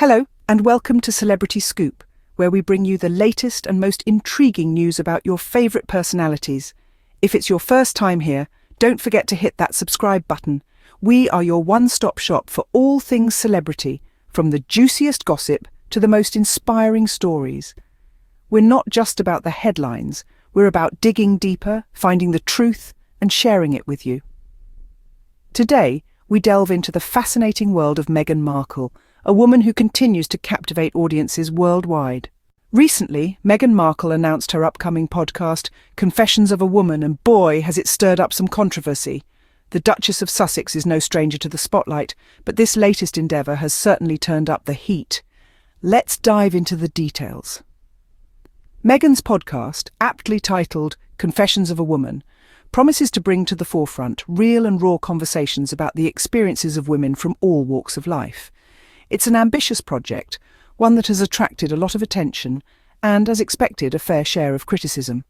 Hello, and welcome to Celebrity Scoop, where we bring you the latest and most intriguing news about your favourite personalities. If it's your first time here, don't forget to hit that subscribe button. We are your one-stop shop for all things celebrity, from the juiciest gossip to the most inspiring stories. We're not just about the headlines, we're about digging deeper, finding the truth, and sharing it with you. Today, we delve into the fascinating world of Meghan Markle, a woman who continues to captivate audiences worldwide. Recently, Meghan Markle announced her upcoming podcast, Confessions of a Woman, and boy, has it stirred up some controversy. The Duchess of Sussex is no stranger to the spotlight, but this latest endeavour has certainly turned up the heat. Let's dive into the details. Meghan's podcast, aptly titled Confessions of a Woman, promises to bring to the forefront real and raw conversations about the experiences of women from all walks of life. It's an ambitious project, one that has attracted a lot of attention and, as expected, a fair share of criticism.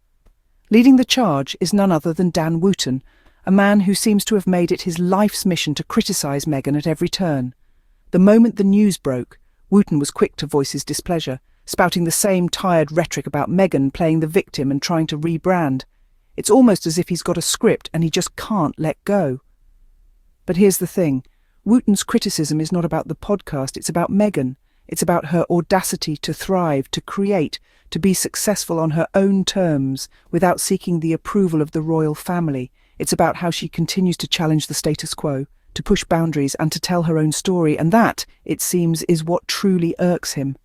Leading the charge is none other than Dan Wootton, a man who seems to have made it his life's mission to criticise Meghan at every turn. The moment the news broke, Wootton was quick to voice his displeasure, spouting the same tired rhetoric about Meghan playing the victim and trying to rebrand. It's almost as if he's got a script and he just can't let go. But here's the thing. Wootton's criticism is not about the podcast, it's about Meghan. It's about her audacity to thrive, to create, to be successful on her own terms without seeking the approval of the royal family. It's about how she continues to challenge the status quo, to push boundaries and to tell her own story, and that, it seems, is what truly irks him.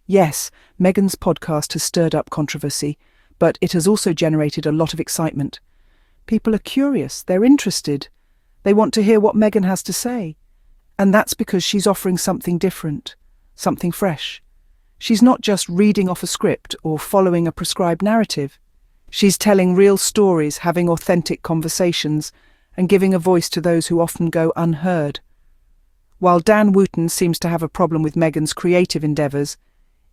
Yes, Meghan's podcast has stirred up controversy, but it has also generated a lot of excitement. People are curious, they're interested. They want to hear what Meghan has to say. And that's because she's offering something different, something fresh. She's not just reading off a script or following a prescribed narrative. She's telling real stories, having authentic conversations, and giving a voice to those who often go unheard. While Dan Wootton seems to have a problem with Meghan's creative endeavours,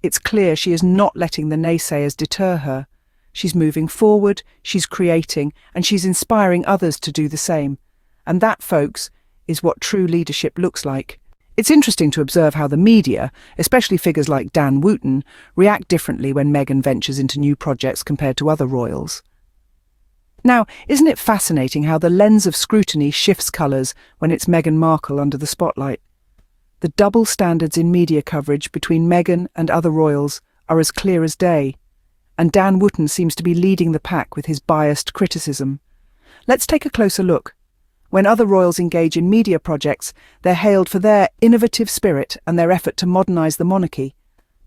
it's clear she is not letting the naysayers deter her. She's moving forward, she's creating, and she's inspiring others to do the same. And that, folks, is what true leadership looks like. It's interesting to observe how the media, especially figures like Dan Wootton, react differently when Meghan ventures into new projects compared to other royals. Now, isn't it fascinating how the lens of scrutiny shifts colours when it's Meghan Markle under the spotlight? The double standards in media coverage between Meghan and other royals are as clear as day, and Dan Wootton seems to be leading the pack with his biased criticism. Let's take a closer look. When other royals engage in media projects, they're hailed for their innovative spirit and their effort to modernise the monarchy.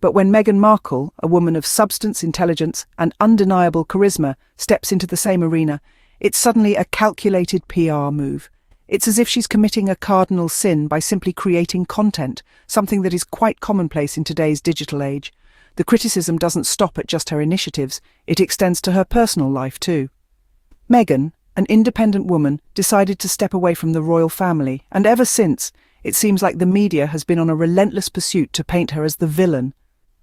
But when Meghan Markle, a woman of substance, intelligence and undeniable charisma, steps into the same arena, it's suddenly a calculated PR move. It's as if she's committing a cardinal sin by simply creating content, something that is quite commonplace in today's digital age. The criticism doesn't stop at just her initiatives, it extends to her personal life too. Meghan, an independent woman, decided to step away from the royal family, and ever since, it seems like the media has been on a relentless pursuit to paint her as the villain.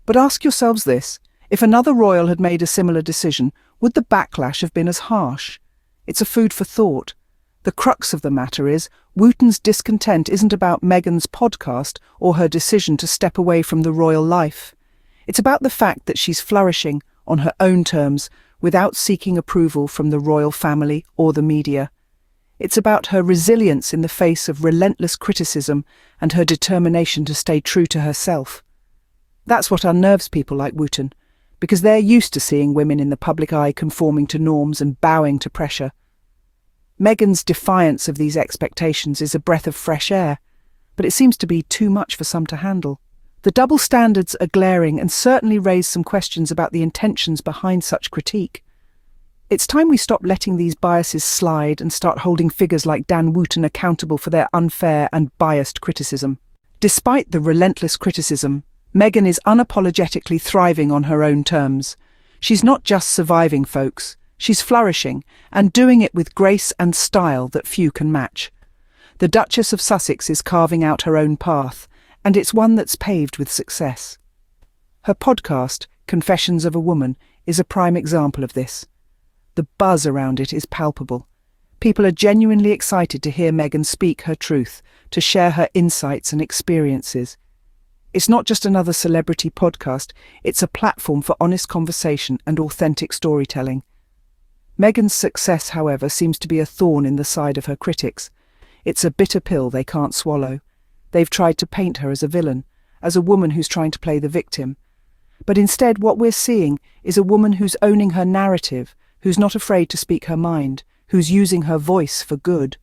But ask yourselves this, if another royal had made a similar decision, would the backlash have been as harsh? It's a food for thought. The crux of the matter is, Wootton's discontent isn't about Meghan's podcast or her decision to step away from the royal life. It's about the fact that she's flourishing on her own terms, without seeking approval from the royal family or the media. It's about her resilience in the face of relentless criticism and her determination to stay true to herself. That's what unnerves people like Wootton, because they're used to seeing women in the public eye conforming to norms and bowing to pressure. Meghan's defiance of these expectations is a breath of fresh air, but it seems to be too much for some to handle. The double standards are glaring and certainly raise some questions about the intentions behind such critique. It's time we stop letting these biases slide and start holding figures like Dan Wootton accountable for their unfair and biased criticism. Despite the relentless criticism, Meghan is unapologetically thriving on her own terms. She's not just surviving, folks. She's flourishing and doing it with grace and style that few can match. The Duchess of Sussex is carving out her own path, and it's one that's paved with success. Her podcast, Confessions of a Woman, is a prime example of this. The buzz around it is palpable. People are genuinely excited to hear Meghan speak her truth, to share her insights and experiences. It's not just another celebrity podcast, it's a platform for honest conversation and authentic storytelling. Meghan's success, however, seems to be a thorn in the side of her critics. It's a bitter pill they can't swallow. They've tried to paint her as a villain, as a woman who's trying to play the victim. But instead, what we're seeing is a woman who's owning her narrative, who's not afraid to speak her mind, who's using her voice for good.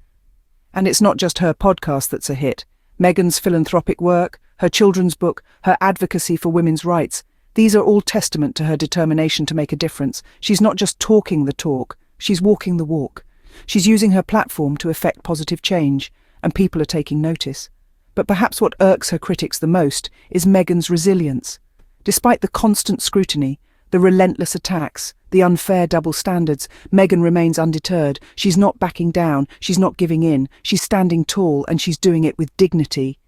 And it's not just her podcast that's a hit. Meghan's philanthropic work, her children's book, her advocacy for women's rights, these are all testament to her determination to make a difference. She's not just talking the talk, she's walking the walk. She's using her platform to effect positive change, and people are taking notice. But perhaps what irks her critics the most is Meghan's resilience. Despite the constant scrutiny, the relentless attacks, the unfair double standards, Meghan remains undeterred. She's not backing down, she's not giving in, she's standing tall, and she's doing it with dignity.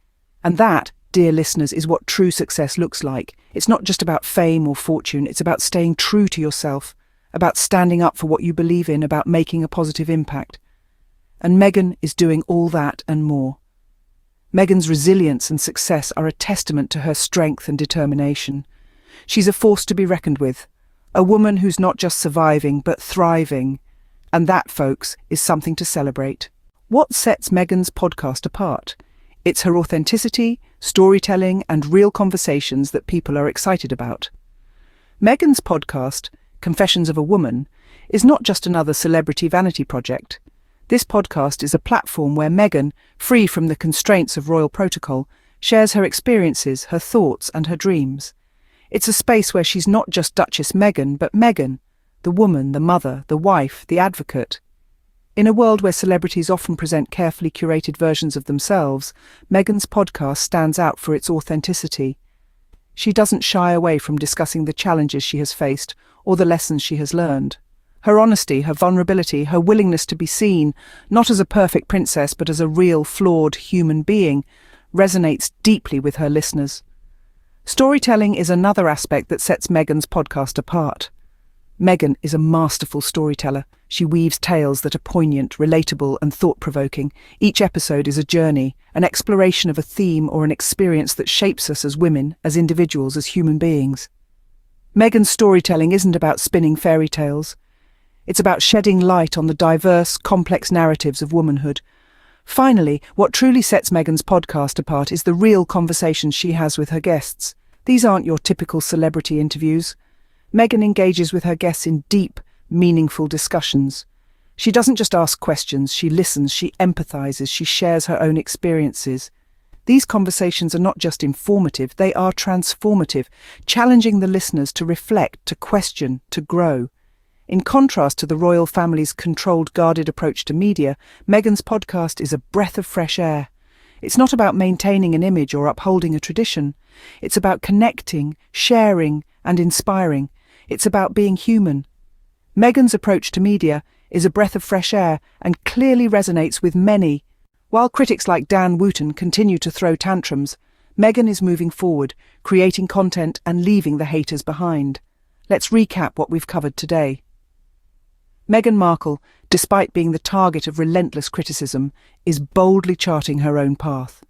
And that, dear listeners, is what true success looks like. It's not just about fame or fortune, it's about staying true to yourself, about standing up for what you believe in, about making a positive impact. And Meghan is doing all that and more. Meghan's resilience and success are a testament to her strength and determination. She's a force to be reckoned with, a woman who's not just surviving but thriving. And that, folks, is something to celebrate. What sets Meghan's podcast apart? It's her authenticity, storytelling, and real conversations that people are excited about. Meghan's podcast, Confessions of a Woman, is not just another celebrity vanity project. This podcast is a platform where Meghan, free from the constraints of royal protocol, shares her experiences, her thoughts, and her dreams. It's a space where she's not just Duchess Meghan, but Meghan, the woman, the mother, the wife, the advocate. In a world where celebrities often present carefully curated versions of themselves, Meghan's podcast stands out for its authenticity. She doesn't shy away from discussing the challenges she has faced or the lessons she has learned. Her honesty, her vulnerability, her willingness to be seen, not as a perfect princess but as a real, flawed human being, resonates deeply with her listeners. Storytelling is another aspect that sets Meghan's podcast apart. Meghan is a masterful storyteller. She weaves tales that are poignant, relatable, and thought-provoking. Each episode is a journey, an exploration of a theme or an experience that shapes us as women, as individuals, as human beings. Meghan's storytelling isn't about spinning fairy tales. It's about shedding light on the diverse, complex narratives of womanhood. Finally, what truly sets Meghan's podcast apart is the real conversations she has with her guests. These aren't your typical celebrity interviews. Meghan engages with her guests in deep, meaningful discussions. She doesn't just ask questions, she listens, she empathizes, she shares her own experiences. These conversations are not just informative, they are transformative, challenging the listeners to reflect, to question, to grow. In contrast to the royal family's controlled, guarded approach to media, Meghan's podcast is a breath of fresh air. It's not about maintaining an image or upholding a tradition. It's about connecting, sharing, and inspiring. It's about being human. Meghan's approach to media is a breath of fresh air and clearly resonates with many. While critics like Wootton continue to throw tantrums, Meghan is moving forward, creating content and leaving the haters behind. Let's recap what we've covered today. Meghan Markle, despite being the target of relentless criticism, is boldly charting her own path.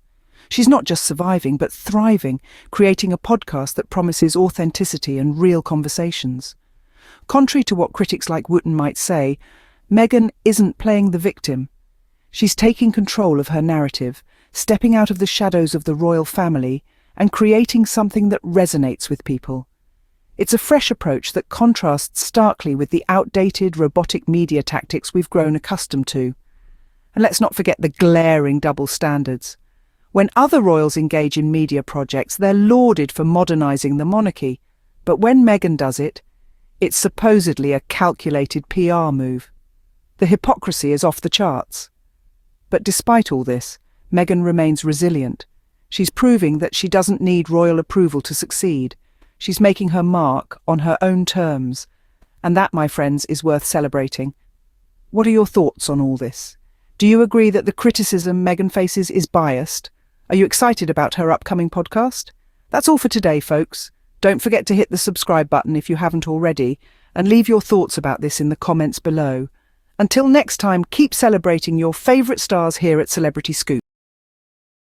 She's not just surviving, but thriving, creating a podcast that promises authenticity and real conversations. Contrary to what critics like Wootton might say, Meghan isn't playing the victim. She's taking control of her narrative, stepping out of the shadows of the royal family, and creating something that resonates with people. It's a fresh approach that contrasts starkly with the outdated, robotic media tactics we've grown accustomed to. And let's not forget the glaring double standards. When other royals engage in media projects, they're lauded for modernising the monarchy. But when Meghan does it, it's supposedly a calculated PR move. The hypocrisy is off the charts. But despite all this, Meghan remains resilient. She's proving that she doesn't need royal approval to succeed. She's making her mark on her own terms. And that, my friends, is worth celebrating. What are your thoughts on all this? Do you agree that the criticism Meghan faces is biased? Are you excited about her upcoming podcast? That's all for today, folks. Don't forget to hit the subscribe button if you haven't already, and leave your thoughts about this in the comments below. Until next time, keep celebrating your favourite stars here at Celebrity Scoop.